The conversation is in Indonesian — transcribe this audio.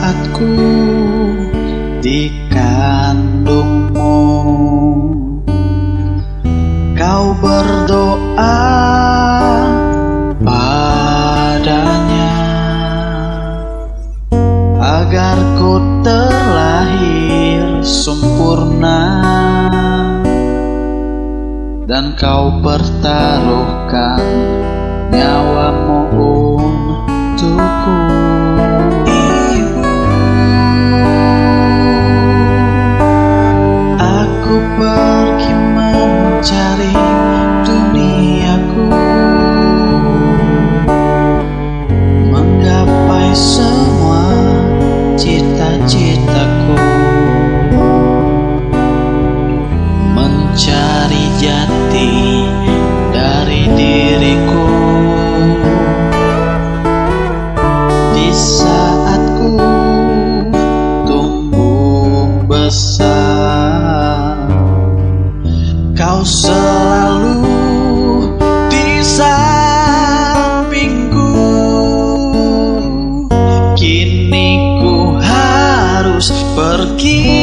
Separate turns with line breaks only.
saat ku dikandungmu, kau berdoa padanya agar ku terlahir sempurna, dan kau pertaruhkan nyawamu untukku. Aku pergi mencari duniaku, menggapai semua cita-citaku, mencari jati dari diriku. Di saat ku tumbuh besar, kau selalu di sampingku. Kini ku harus pergi